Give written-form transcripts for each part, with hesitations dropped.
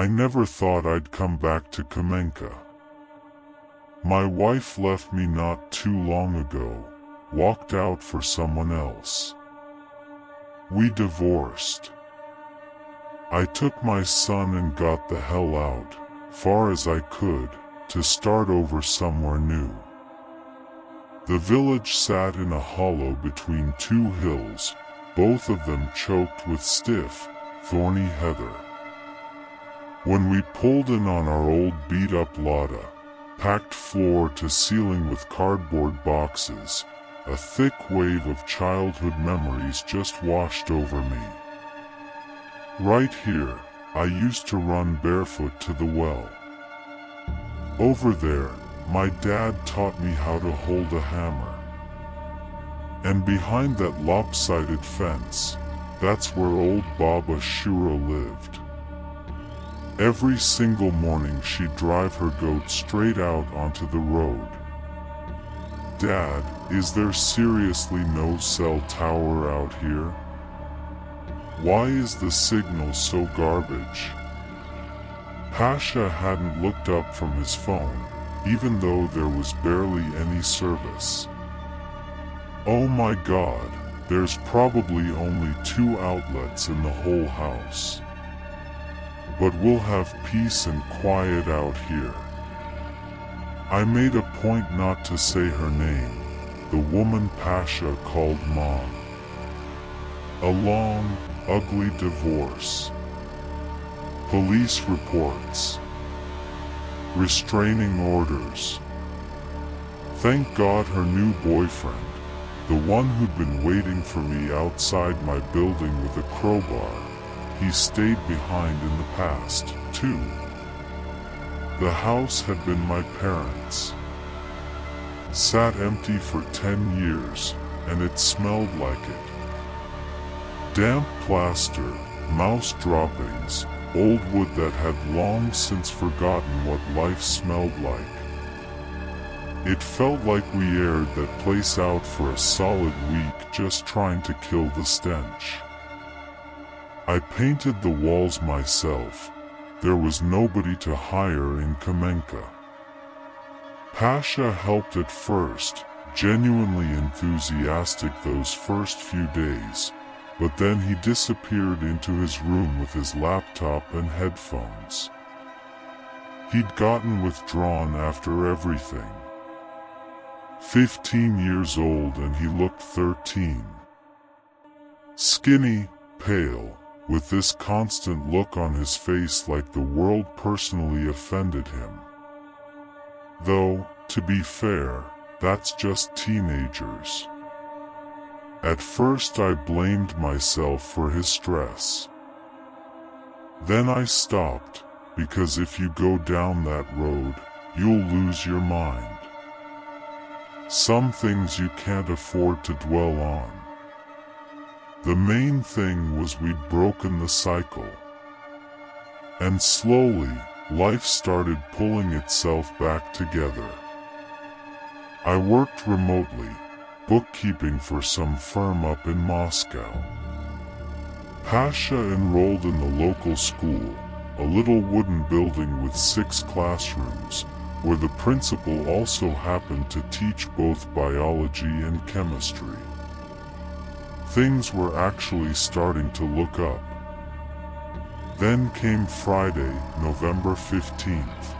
I never thought I'd come back to Kamenka. My wife left me not too long ago, walked out for someone else. We divorced. I took my son and got the hell out, far as I could, to start over somewhere new. The village sat in a hollow between two hills, both of them choked with stiff, thorny heather. When we pulled in on our old beat-up Lada, packed floor to ceiling with cardboard boxes, a thick wave of childhood memories just washed over me. Right here, I used to run barefoot to the well. Over there, my dad taught me how to hold a hammer. And behind that lopsided fence, that's where old Baba Shura lived. Every single morning she'd drive her goat straight out onto the road. Dad, is there seriously no cell tower out here? Why is the signal so garbage? Pasha hadn't looked up from his phone, even though there was barely any service. Oh my God, there's probably only 2 outlets in the whole house. But we'll have peace and quiet out here. I made a point not to say her name, the woman Pasha called Mom. A long, ugly divorce. Police reports. Restraining orders. Thank God her new boyfriend, the one who'd been waiting for me outside my building with a crowbar, he stayed behind in the past, too. The house had been my parents'. Sat empty for 10 years, and it smelled like it. Damp plaster, mouse droppings, old wood that had long since forgotten what life smelled like. It felt like we aired that place out for a solid week just trying to kill the stench. I painted the walls myself. There was nobody to hire in Kamenka. Pasha helped at first, genuinely enthusiastic those first few days, but then he disappeared into his room with his laptop and headphones. He'd gotten withdrawn after everything. 15 years old and he looked 13. Skinny, pale, with this constant look on his face like the world personally offended him. Though, to be fair, that's just teenagers. At first I blamed myself for his stress. Then I stopped, because if you go down that road, you'll lose your mind. Some things you can't afford to dwell on. The main thing was we'd broken the cycle. And slowly, life started pulling itself back together. I worked remotely, bookkeeping for some firm up in Moscow. Pasha enrolled in the local school, a little wooden building with 6 classrooms, where the principal also happened to teach both biology and chemistry. Things were actually starting to look up. Then came Friday, November 15th.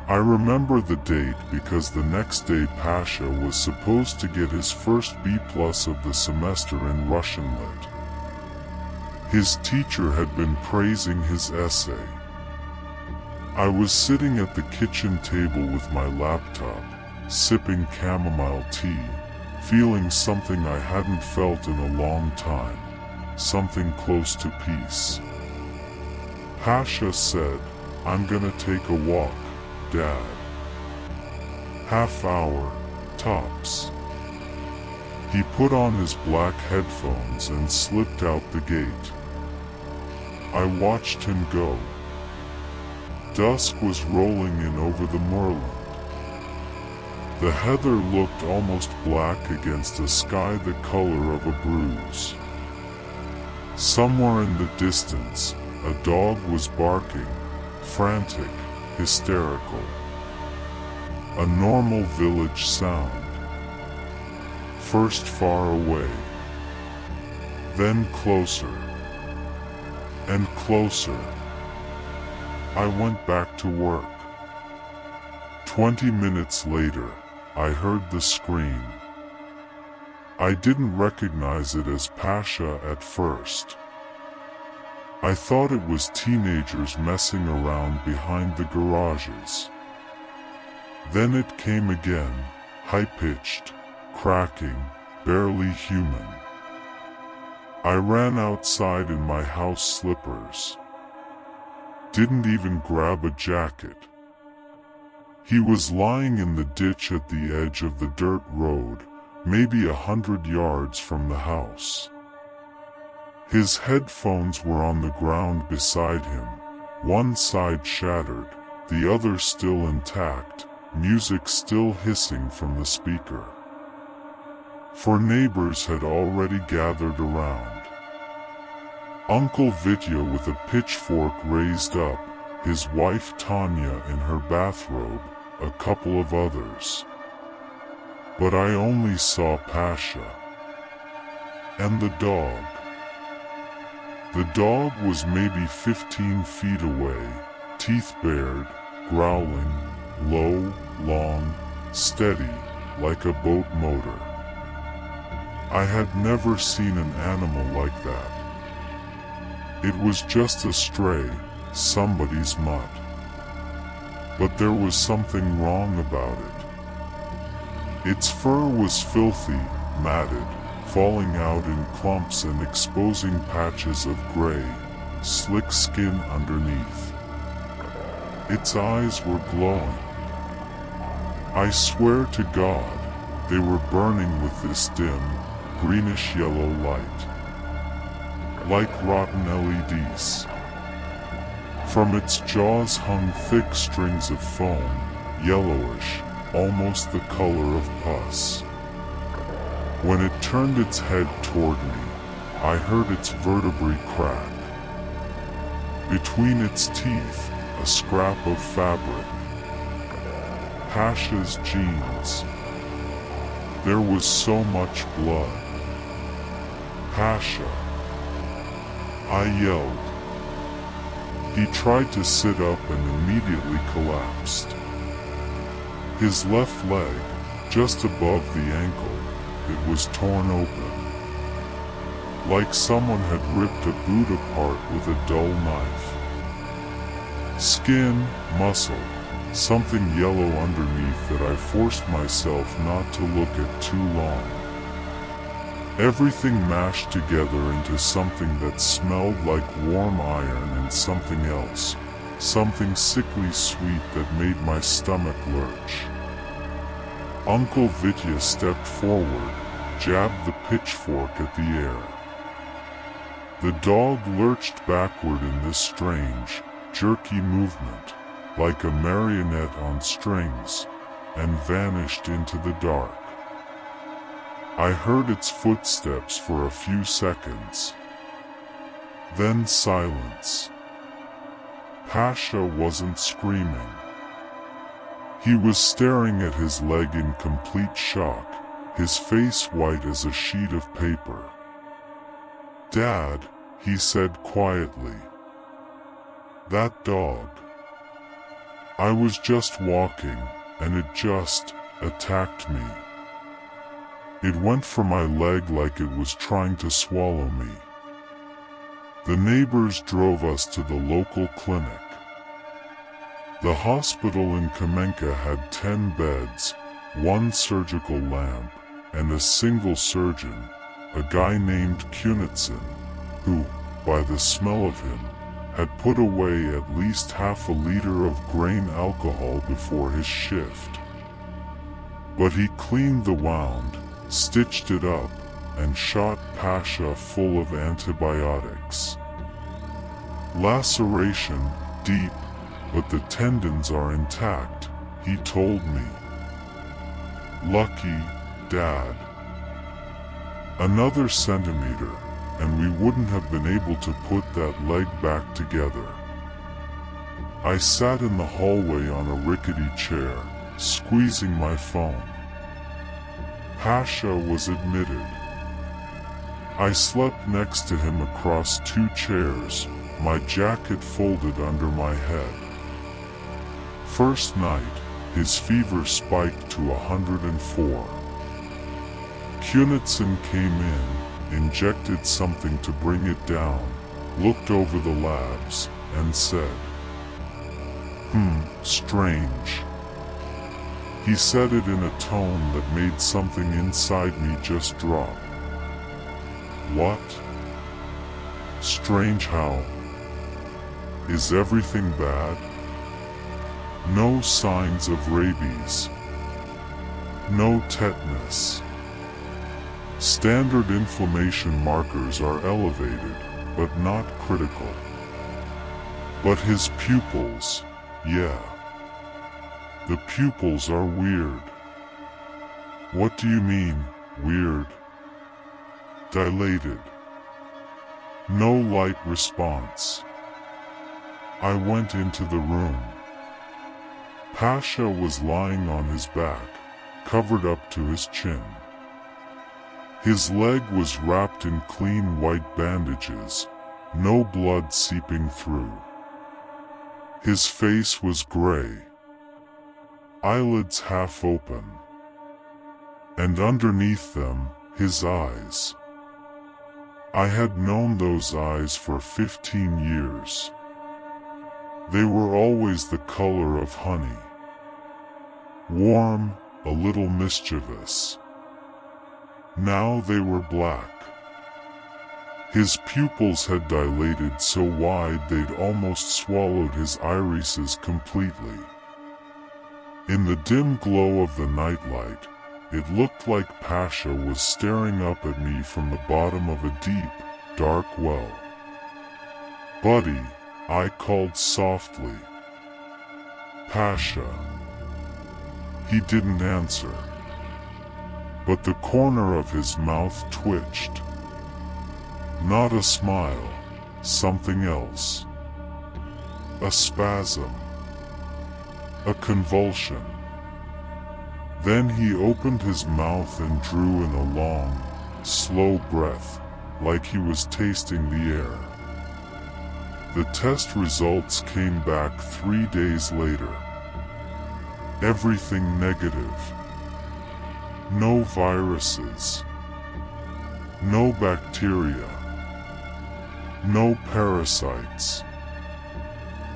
I remember the date because the next day Pasha was supposed to get his first B+ of the semester in Russian Lit. His teacher had been praising his essay. I was sitting at the kitchen table with my laptop, sipping chamomile tea, feeling something I hadn't felt in a long time, something close to peace. Pasha said, "I'm gonna take a walk, Dad. Half hour, tops." He put on his black headphones and slipped out the gate. I watched him go. Dusk was rolling in over the moorland. The heather looked almost black against a sky the color of a bruise. Somewhere in the distance, a dog was barking, frantic, hysterical. A normal village sound. First far away, then closer, and closer. I went back to work. 20 minutes later, I heard the scream. I didn't recognize it as Pasha at first. I thought it was teenagers messing around behind the garages. Then it came again, high-pitched, cracking, barely human. I ran outside in my house slippers. Didn't even grab a jacket. He was lying in the ditch at the edge of the dirt road, maybe 100 yards from the house. His headphones were on the ground beside him, one side shattered, the other still intact, music still hissing from the speaker. For neighbors had already gathered around. Uncle Vitya with a pitchfork raised up, his wife Tanya in her bathrobe, a couple of others. But I only saw Pasha. And the dog. The dog was maybe 15 feet away, teeth bared, growling, low, long, steady, like a boat motor. I had never seen an animal like that. It was just a stray, somebody's mutt. But there was something wrong about it. Its fur was filthy, matted, falling out in clumps and exposing patches of gray, slick skin underneath. Its eyes were glowing. I swear to God, they were burning with this dim, greenish-yellow light. Like rotten LEDs. From its jaws hung thick strings of foam, yellowish, almost the color of pus. When it turned its head toward me, I heard its vertebrae crack. Between its teeth, a scrap of fabric. Pasha's jeans. There was so much blood. Pasha. I yelled. He tried to sit up and immediately collapsed. His left leg, just above the ankle, it was torn open. Like someone had ripped a boot apart with a dull knife. Skin, muscle, something yellow underneath that I forced myself not to look at too long. Everything mashed together into something that smelled like warm iron and something else, something sickly sweet that made my stomach lurch. Uncle Vitya stepped forward, jabbed the pitchfork at the air. The dog lurched backward in this strange, jerky movement, like a marionette on strings, and vanished into the dark. I heard its footsteps for a few seconds. Then silence. Pasha wasn't screaming. He was staring at his leg in complete shock, his face white as a sheet of paper. "Dad," he said quietly. "That dog. I was just walking, and it just attacked me. It went for my leg like it was trying to swallow me." The neighbors drove us to the local clinic. The hospital in Kamenka had 10 beds, one surgical lamp, and a single surgeon, a guy named Kunitsin, who, by the smell of him, had put away at least half a liter of grain alcohol before his shift. But he cleaned the wound, stitched it up, and shot Pasha full of antibiotics. "Laceration, deep, but the tendons are intact," he told me. "Lucky, Dad. Another centimeter, and we wouldn't have been able to put that leg back together. I sat in the hallway on a rickety chair, squeezing my phone. Pasha was admitted. I slept next to him across 2 chairs, my jacket folded under my head. First night, his fever spiked to 104. Kunitsin came in, injected something to bring it down, looked over the labs, and said, strange. He said it in a tone that made something inside me just drop. What? Strange how? Is everything bad? No signs of rabies. No tetanus. Standard inflammation markers are elevated, but not critical. But his pupils, yeah. The pupils are weird. What do you mean, weird? Dilated. No light response. I went into the room. Pasha was lying on his back, covered up to his chin. His leg was wrapped in clean white bandages, no blood seeping through. His face was gray, eyelids half open, and underneath them, his eyes. I had known those eyes for 15 years. They were always the color of honey. Warm, a little mischievous. Now they were black. His pupils had dilated so wide they'd almost swallowed his irises completely. In the dim glow of the nightlight, it looked like Pasha was staring up at me from the bottom of a deep, dark well. "Buddy," I called softly. "Pasha." He didn't answer, but the corner of his mouth twitched. Not a smile, something else. A spasm. A convulsion. Then he opened his mouth and drew in a long, slow breath, like he was tasting the air. The test results came back 3 days later. Everything negative. No viruses. No bacteria. No parasites.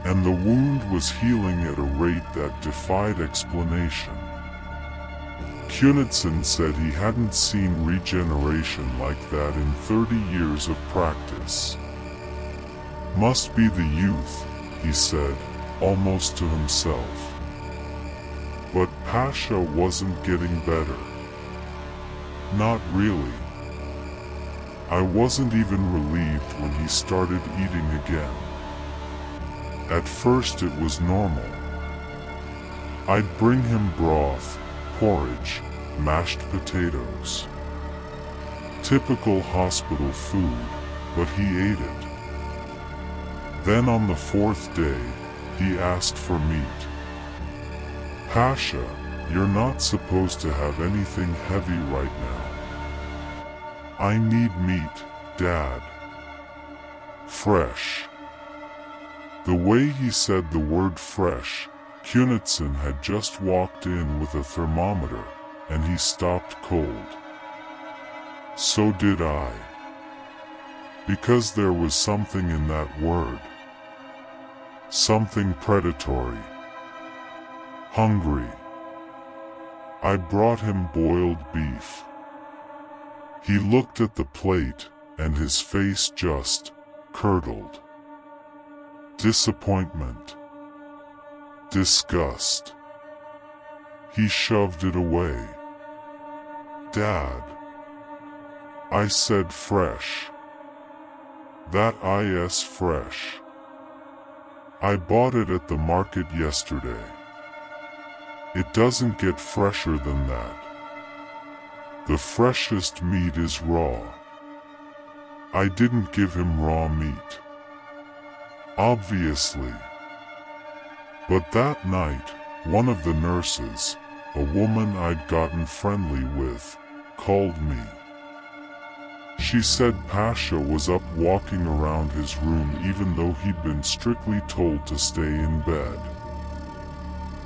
And the wound was healing at a rate that defied explanation. Kunitsin said he hadn't seen regeneration like that in 30 years of practice. "Must be the youth," he said, almost to himself. But Pasha wasn't getting better. Not really. I wasn't even relieved when he started eating again. At first it was normal. I'd bring him broth, porridge, mashed potatoes. Typical hospital food, but he ate it. Then on the 4th day, he asked for meat. "Pasha, you're not supposed to have anything heavy right now." "I need meat, Dad. Fresh." The way he said the word fresh, Kunitsin had just walked in with a thermometer, and he stopped cold. So did I. Because there was something in that word. Something predatory. Hungry. I brought him boiled beef. He looked at the plate, and his face just curdled. Disappointment. Disgust. He shoved it away. "Dad." I said fresh. That is fresh. I bought it at the market yesterday. It doesn't get fresher than that. The freshest meat is raw. I didn't give him raw meat. Obviously. But that night, one of the nurses, a woman I'd gotten friendly with, called me. She said Pasha was up walking around his room even though he'd been strictly told to stay in bed.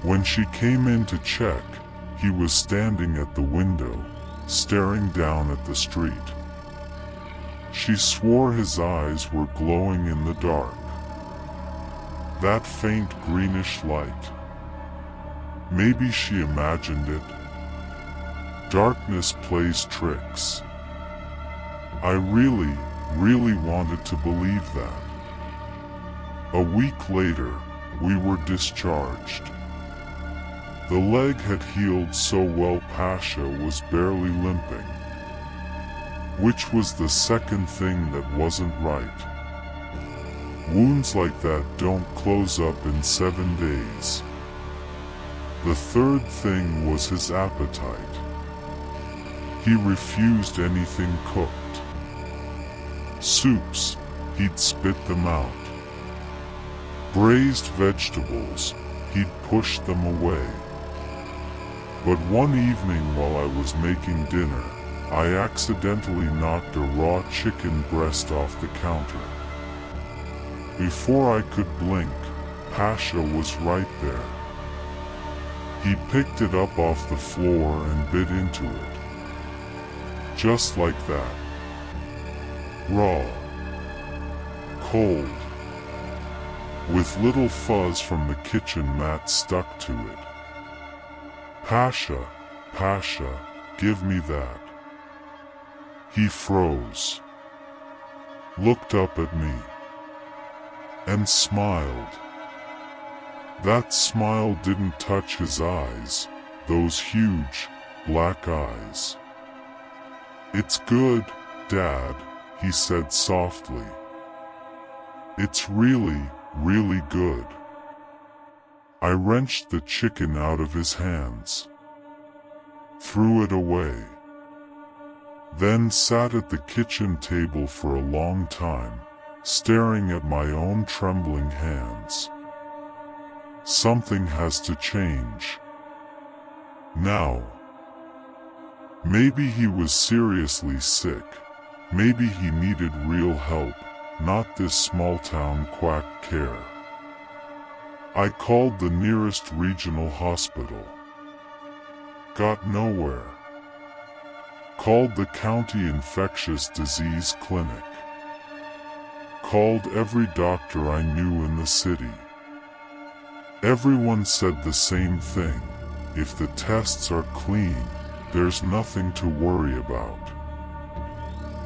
When she came in to check, he was standing at the window, staring down at the street. She swore his eyes were glowing in the dark. That faint greenish light. Maybe she imagined it. Darkness plays tricks. I really wanted to believe that. A week later, we were discharged. The leg had healed so well Pasha was barely limping. Which was the second thing that wasn't right. Wounds like that don't close up in 7 days. The third thing was his appetite. He refused anything cooked. Soups, he'd spit them out. Braised vegetables, he'd push them away. But one evening while I was making dinner, I accidentally knocked a raw chicken breast off the counter. Before I could blink, Pasha was right there. He picked it up off the floor and bit into it. Just like that. Raw. Cold. With little fuzz from the kitchen mat stuck to it. Pasha, give me that. He froze. Looked up at me. And smiled. That smile didn't touch his eyes, those huge, black eyes. "It's good, Dad," he said softly. "It's really good." I wrenched the chicken out of his hands. Threw it away. Then sat at the kitchen table for a long time, staring at my own trembling hands. Something has to change. Now. Maybe he was seriously sick. Maybe he needed real help, not this small-town quack care. I called the nearest regional hospital. Got nowhere. Called the county infectious disease clinic. Called every doctor I knew in the city. Everyone said the same thing. If the tests are clean, there's nothing to worry about.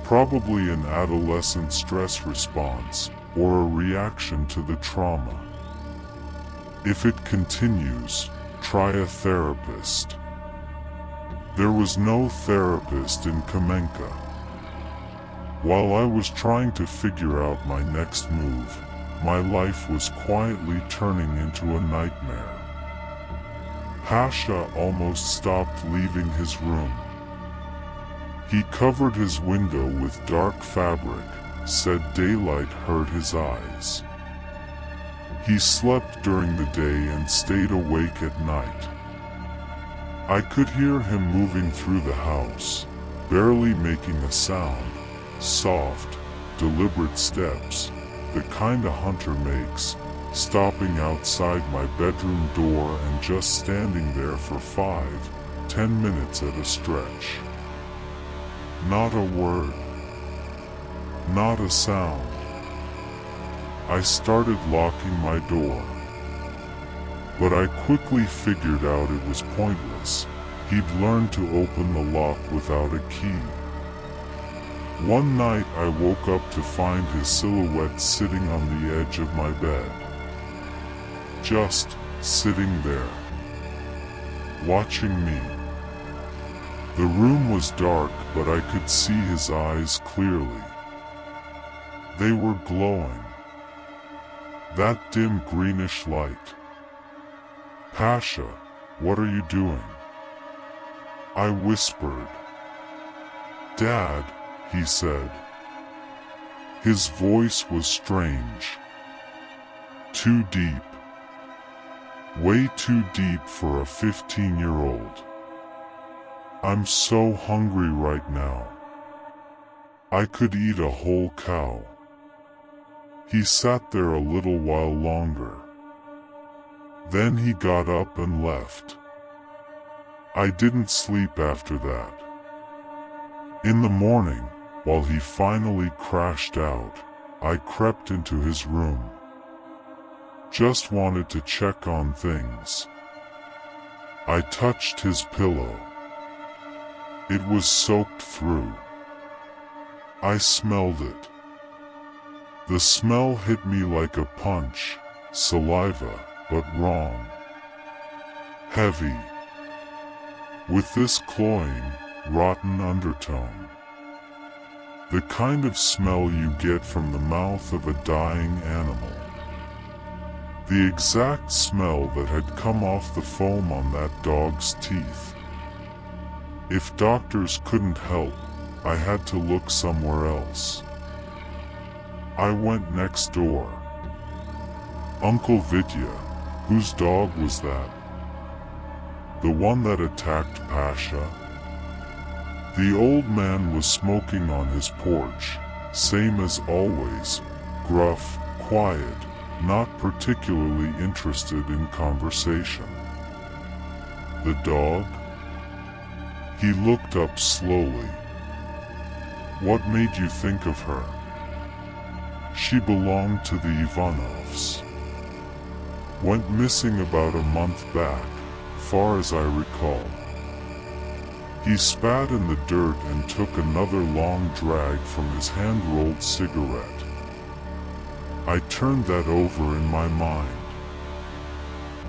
Probably an adolescent stress response, or a reaction to the trauma. If it continues, try a therapist. There was no therapist in Kamenka. While I was trying to figure out my next move, my life was quietly turning into a nightmare. Pasha almost stopped leaving his room. He covered his window with dark fabric, said daylight hurt his eyes. He slept during the day and stayed awake at night. I could hear him moving through the house, barely making a sound, soft, deliberate steps, the kind a hunter makes, stopping outside my bedroom door and just standing there for 5-10 minutes at a stretch. Not a word. Not a sound. I started locking my door. But I quickly figured out it was pointless. He'd learned to open the lock without a key. One night I woke up to find his silhouette sitting on the edge of my bed. Just sitting there. Watching me. The room was dark, but I could see his eyes clearly. They were glowing. That dim greenish light. "Pasha, what are you doing?" I whispered. "Dad," he said. His voice was strange. Too deep. Way too deep for a 15-year-old. I'm so hungry right now. I could eat a whole cow. He sat there a little while longer. Then he got up and left. I didn't sleep after that. In the morning, while he finally crashed out, I crept into his room. Just wanted to check on things. I touched his pillow. It was soaked through. I smelled it. The smell hit me like a punch, saliva, but wrong. Heavy. With this cloying, rotten undertone. The kind of smell you get from the mouth of a dying animal. The exact smell that had come off the foam on that dog's teeth. If doctors couldn't help, I had to look somewhere else. I went next door. Uncle Vitya, whose dog was that? The one that attacked Pasha? The old man was smoking on his porch, same as always, gruff, quiet, not particularly interested in conversation. The dog? He looked up slowly. What made you think of her? She belonged to the Ivanovs. Went missing about a month back, far as I recall. He spat in the dirt and took another long drag from his hand-rolled cigarette. I turned that over in my mind.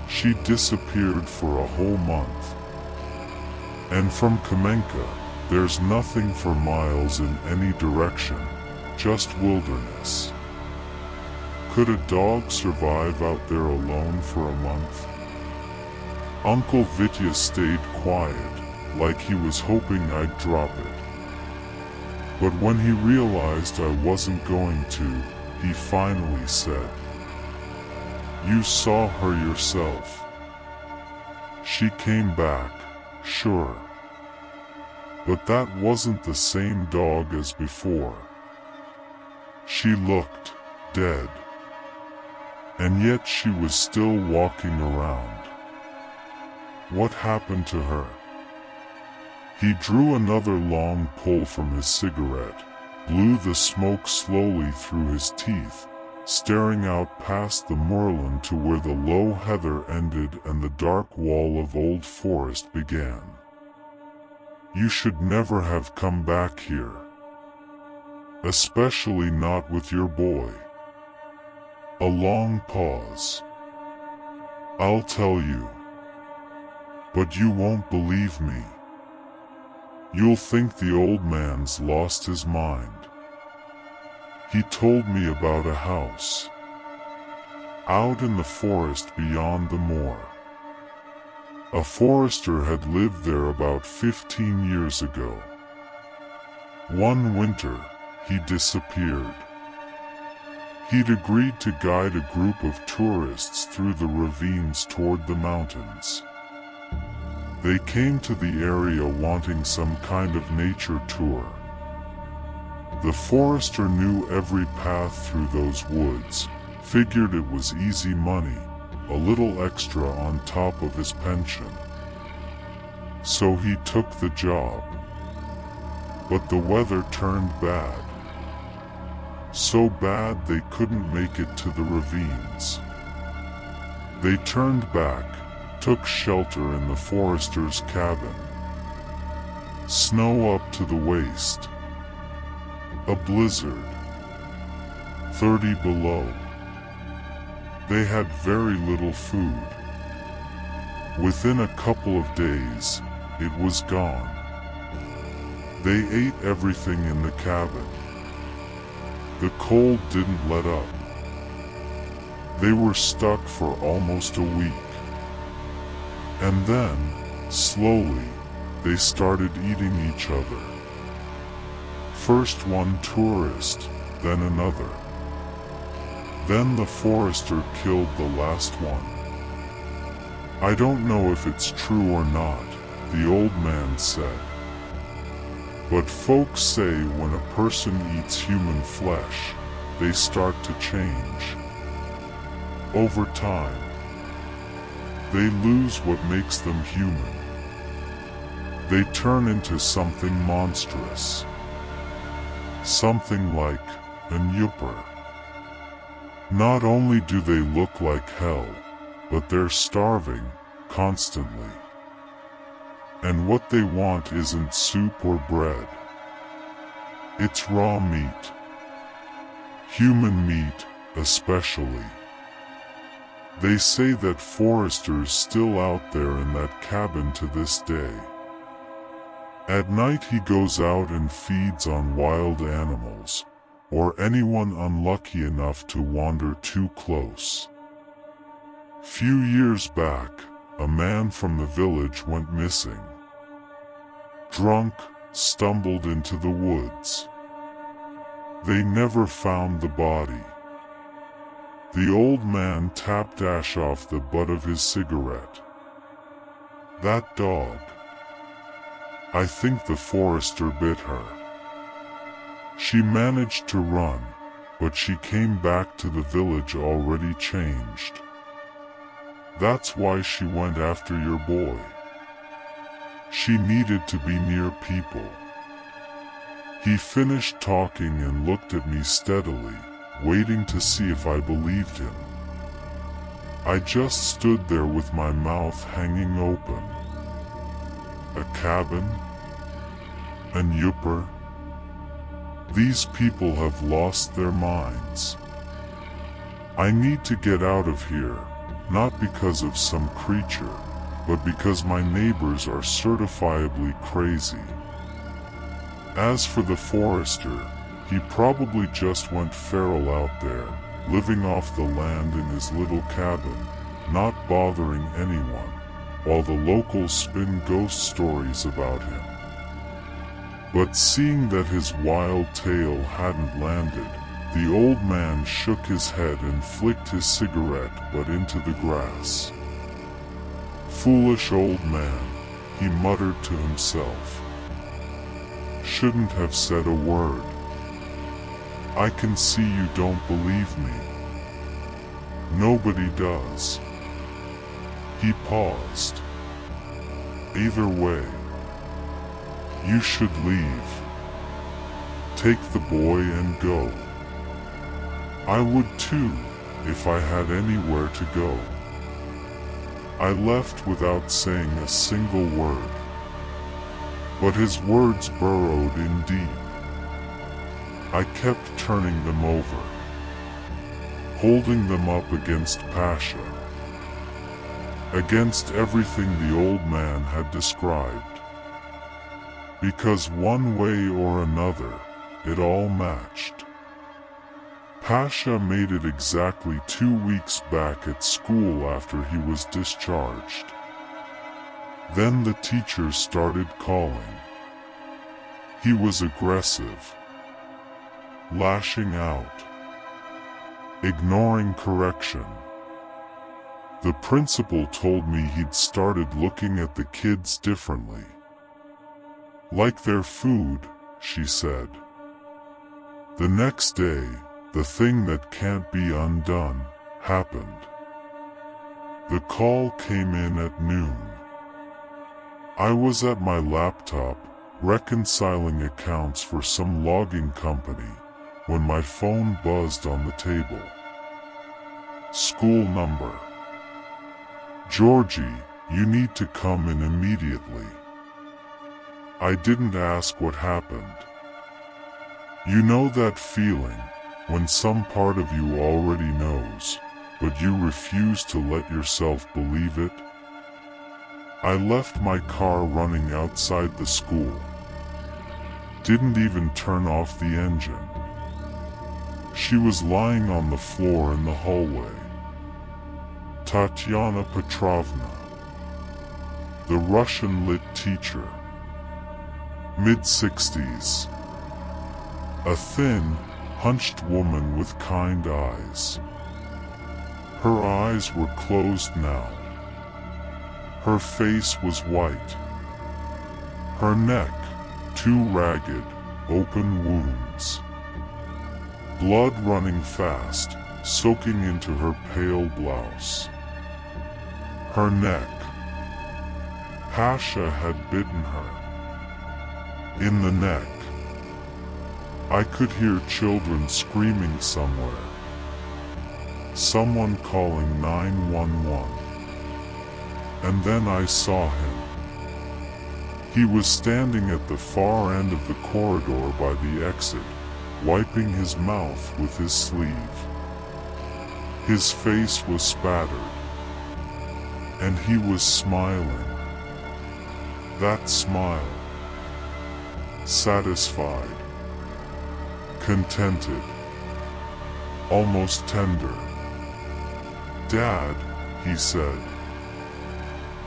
She disappeared for a whole month. And from Kamenka, there's nothing for miles in any direction, just wilderness. Could a dog survive out there alone for a month? Uncle Vitya stayed quiet, like he was hoping I'd drop it. But when he realized I wasn't going to, he finally said, "You saw her yourself." She came back, sure. But that wasn't the same dog as before. She looked dead. And yet she was still walking around. What happened to her? He drew another long pull from his cigarette, blew the smoke slowly through his teeth, staring out past the moorland to where the low heather ended and the dark wall of old forest began. You should never have come back here. Especially not with your boy. A long pause. I'll tell you. But you won't believe me. You'll think the old man's lost his mind. He told me about a house. Out in the forest beyond the moor. A forester had lived there about 15 years ago. One winter, he disappeared. He'd agreed to guide a group of tourists through the ravines toward the mountains. They came to the area wanting some kind of nature tour. The forester knew every path through those woods, figured it was easy money, a little extra on top of his pension. So he took the job. But the weather turned bad. So bad they couldn't make it to the ravines. They turned back, took shelter in the forester's cabin. Snow up to the waist. A blizzard. 30 below. They had very little food. Within a couple of days, it was gone. They ate everything in the cabin. The cold didn't let up. They were stuck for almost a week. And then, slowly, they started eating each other. First one tourist, then another. Then the forester killed the last one. I don't know if it's true or not, the old man said. But folks say when a person eats human flesh, they start to change. Over time, they lose what makes them human. They turn into something monstrous. Something like a Yupper. Not only do they look like hell, but they're starving, constantly. And what they want isn't soup or bread. It's raw meat. Human meat, especially. They say that Forester's still out there in that cabin to this day. At night he goes out and feeds on wild animals, or anyone unlucky enough to wander too close. Few years back, a man from the village went missing. Drunk, stumbled into the woods. They never found the body. The old man tapped ash off the butt of his cigarette. That dog. I think the forester bit her. She managed to run, but she came back to the village already changed. That's why she went after your boy. She needed to be near people. He finished talking and looked at me steadily, waiting to see if I believed him. I just stood there with my mouth hanging open. A cabin? An Yupper? These people have lost their minds. I need to get out of here, not because of some creature, but because my neighbors are certifiably crazy. As for the forester, he probably just went feral out there, living off the land in his little cabin, not bothering anyone, while the locals spin ghost stories about him. But seeing that his wild tale hadn't landed, the old man shook his head and flicked his cigarette butt into the grass. Foolish old man, he muttered to himself. Shouldn't have said a word. I can see you don't believe me. Nobody does. He paused. Either way, you should leave. Take the boy and go. I would too, if I had anywhere to go. I left without saying a single word. But his words burrowed in deep. I kept turning them over, holding them up against Pasha, against everything the old man had described. Because one way or another, it all matched. Pasha made it exactly 2 weeks back at school after he was discharged. Then the teachers started calling. He was aggressive, lashing out, ignoring correction. The principal told me he'd started looking at the kids differently. Like their food, she said. The next day, the thing that can't be undone happened. The call came in at noon. I was at my laptop, reconciling accounts for some logging company, when my phone buzzed on the table. School number. Georgie, you need to come in immediately. I didn't ask what happened. You know that feeling, when some part of you already knows, but you refuse to let yourself believe it? I left my car running outside the school. Didn't even turn off the engine. She was lying on the floor in the hallway. Tatiana Petrovna, the Russian lit teacher. Mid-60s. A thin, hunched woman with kind eyes. Her eyes were closed now. Her face was white. Her neck, two ragged, open wounds. Blood running fast, soaking into her pale blouse. Her neck. Pasha had bitten her. In the neck. I could hear children screaming somewhere. Someone calling 911. And then I saw him. He was standing at the far end of the corridor by the exit, wiping his mouth with his sleeve. His face was spattered. And he was smiling. That smile. Satisfied. Contented. Almost tender. "Dad," he said.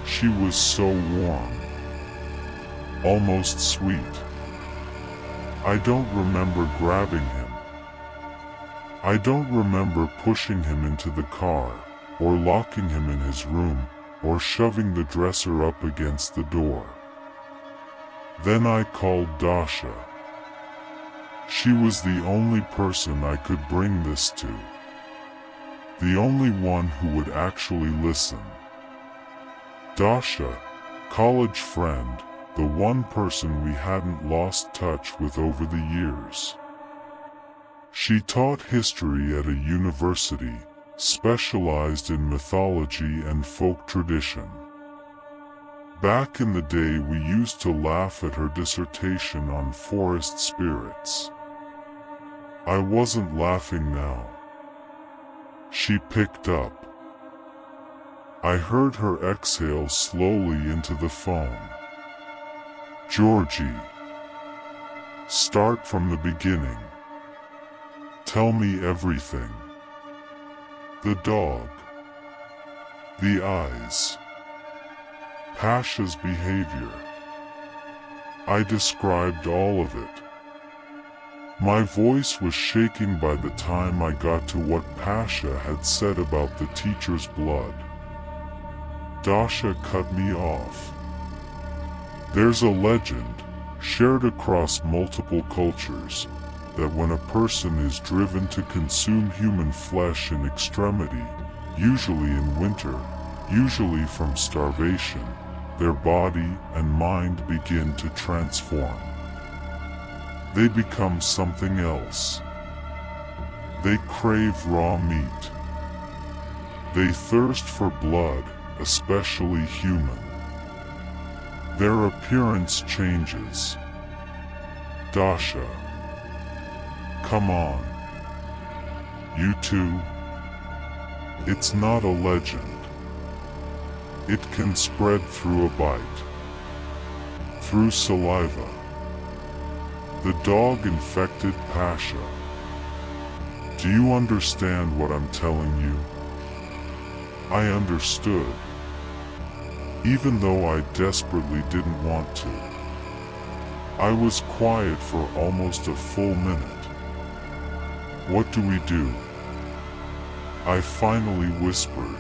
She was so warm. Almost sweet. I don't remember grabbing him. I don't remember pushing him into the car, or locking him in his room, or shoving the dresser up against the door. Then I called Dasha. She was the only person I could bring this to. The only one who would actually listen. Dasha, college friend, the one person we hadn't lost touch with over the years. She taught history at a university, specialized in mythology and folk tradition. Back in the day we used to laugh at her dissertation on forest spirits. I wasn't laughing now. She picked up. I heard her exhale slowly into the phone. "Georgie. Start from the beginning. Tell me everything. The dog. The eyes. Pasha's behavior." I described all of it. My voice was shaking by the time I got to what Pasha had said about the teacher's blood. Dasha cut me off. There's a legend, shared across multiple cultures, that when a person is driven to consume human flesh in extremity, usually in winter, usually from starvation, their body and mind begin to transform. They become something else. They crave raw meat. They thirst for blood, especially human. Their appearance changes. Dasha. Come on. You too. It's not a legend. It can spread through a bite. Through saliva. The dog infected Pasha. Do you understand what I'm telling you? I understood. Even though I desperately didn't want to. I was quiet for almost a full minute. What do we do? I finally whispered.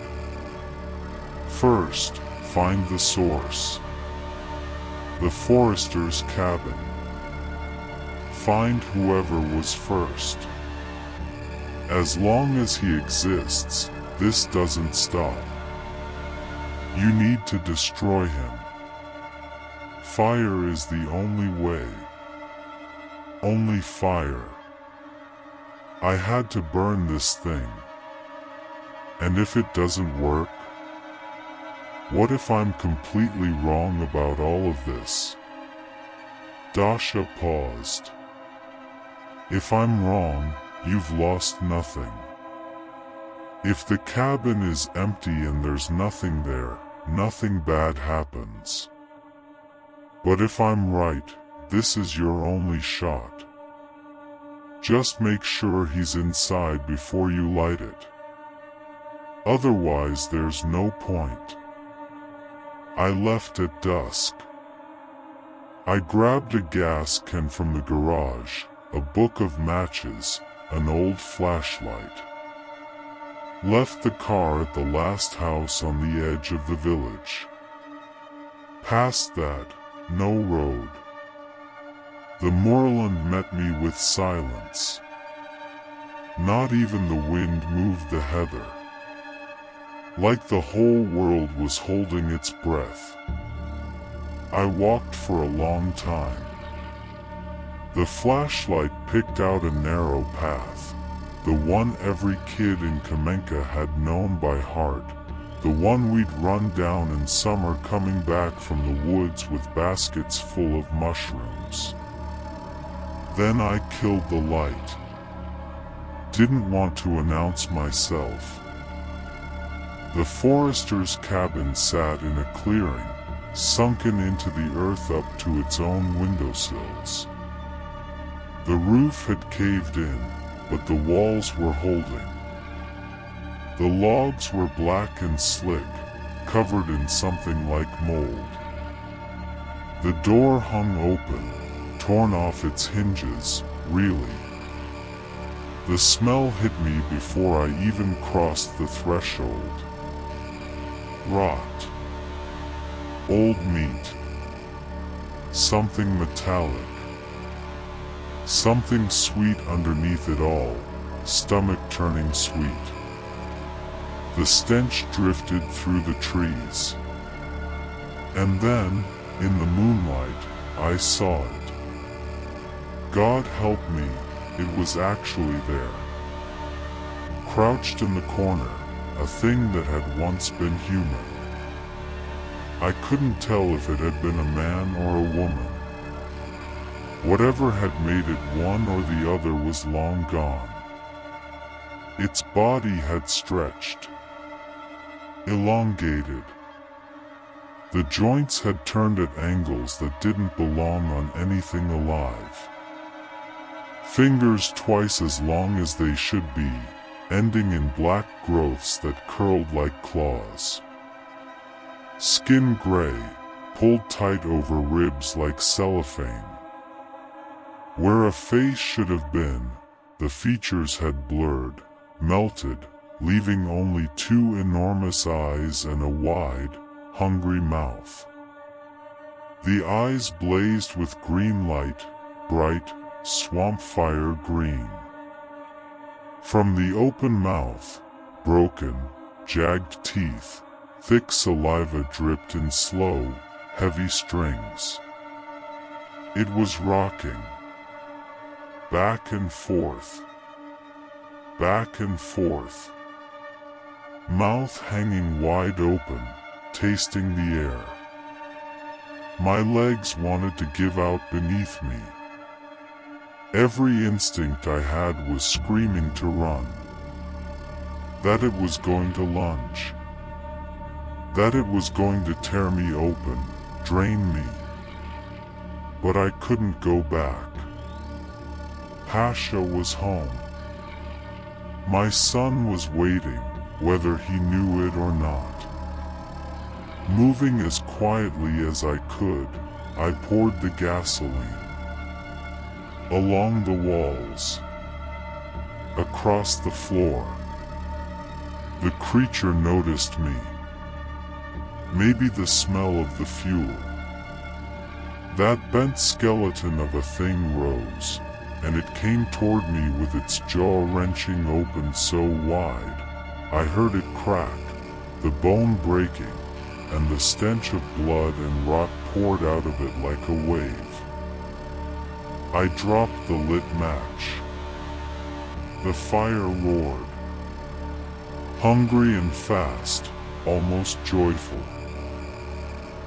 First, find the source. The forester's cabin. Find whoever was first. As long as he exists, this doesn't stop. You need to destroy him. Fire is the only way. Only fire. I had to burn this thing. And if it doesn't work? What if I'm completely wrong about all of this? Dasha paused. If I'm wrong, you've lost nothing. If the cabin is empty and there's nothing there, nothing bad happens. But if I'm right, this is your only shot. Just make sure he's inside before you light it. Otherwise there's no point. I left at dusk. I grabbed a gas can from the garage, a book of matches, an old flashlight. Left the car at the last house on the edge of the village. Past that, no road. The moorland met me with silence. Not even the wind moved the heather. Like the whole world was holding its breath. I walked for a long time. The flashlight picked out a narrow path, the one every kid in Kamenka had known by heart, the one we'd run down in summer coming back from the woods with baskets full of mushrooms. Then I killed the light. Didn't want to announce myself. The forester's cabin sat in a clearing, sunken into the earth up to its own windowsills. The roof had caved in, but the walls were holding. The logs were black and slick, covered in something like mold. The door hung open, torn off its hinges, really. The smell hit me before I even crossed the threshold. Rot. Old meat. Something metallic. Something sweet underneath it all, stomach-turning sweet. The stench drifted through the trees. And then, in the moonlight, I saw it. God help me, it was actually there. Crouched in the corner, a thing that had once been human. I couldn't tell if it had been a man or a woman. Whatever had made it one or the other was long gone. Its body had stretched, elongated. The joints had turned at angles that didn't belong on anything alive. Fingers twice as long as they should be, ending in black growths that curled like claws. Skin gray, pulled tight over ribs like cellophane. Where a face should have been, the features had blurred, melted, leaving only two enormous eyes and a wide, hungry mouth. The eyes blazed with green light, bright, swamp fire green. From the open mouth, broken, jagged teeth, thick saliva dripped in slow, heavy strings. It was rocking. Back and forth. Back and forth. Mouth hanging wide open, tasting the air. My legs wanted to give out beneath me. Every instinct I had was screaming to run. That it was going to lunge. That it was going to tear me open, drain me. But I couldn't go back. Pasha was home. My son was waiting, whether he knew it or not. Moving as quietly as I could, I poured the gasoline. Along the walls. Across the floor. The creature noticed me. Maybe the smell of the fuel. That bent skeleton of a thing rose, and it came toward me with its jaw wrenching open so wide, I heard it crack, the bone breaking, and the stench of blood and rot poured out of it like a wave. I dropped the lit match. The fire roared. Hungry and fast, almost joyful.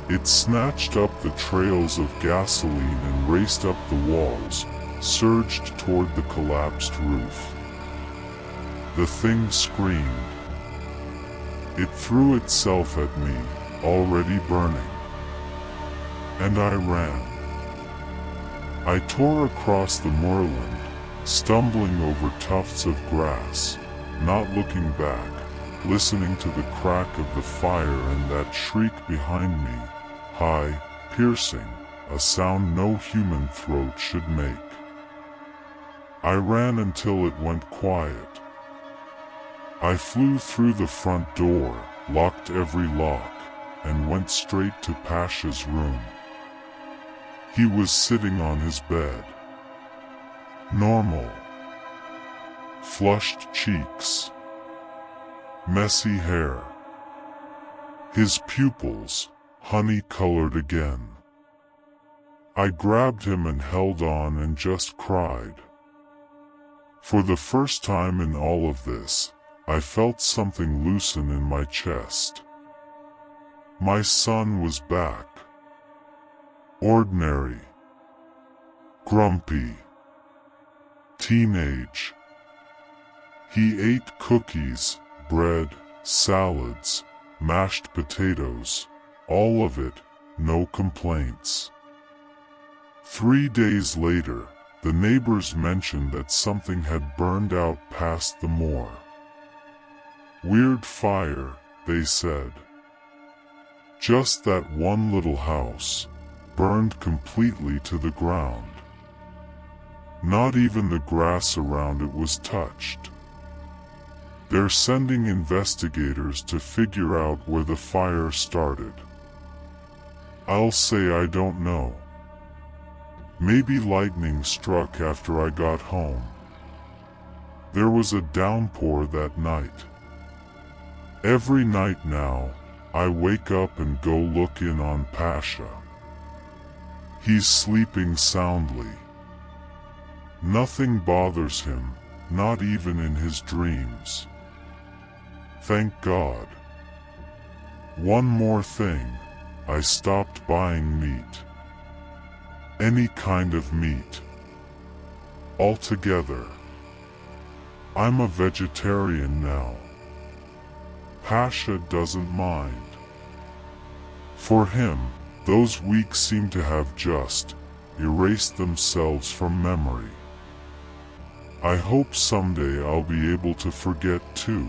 It snatched up the trails of gasoline and raced up the walls, surged toward the collapsed roof. The thing screamed. It threw itself at me, already burning. And I ran. I tore across the moorland, stumbling over tufts of grass, not looking back, listening to the crack of the fire and that shriek behind me, high, piercing, a sound no human throat should make. I ran until it went quiet. I flew through the front door, locked every lock, and went straight to Pasha's room. He was sitting on his bed. Normal. Flushed cheeks. Messy hair. His pupils, honey-colored again. I grabbed him and held on and just cried. For the first time in all of this, I felt something loosen in my chest. My son was back. Ordinary. Grumpy. Teenage. He ate cookies, bread, salads, mashed potatoes, all of it, no complaints. 3 days later, the neighbors mentioned that something had burned out past the moor. Weird fire, they said. Just that one little house, burned completely to the ground. Not even the grass around it was touched. They're sending investigators to figure out where the fire started. I'll say I don't know. Maybe lightning struck after I got home. There was a downpour that night. Every night now, I wake up and go look in on Pasha. He's sleeping soundly. Nothing bothers him, not even in his dreams. Thank God. One more thing, I stopped buying meat. Any kind of meat. Altogether. I'm a vegetarian now. Pasha doesn't mind. For him, those weeks seem to have just erased themselves from memory. I hope someday I'll be able to forget too.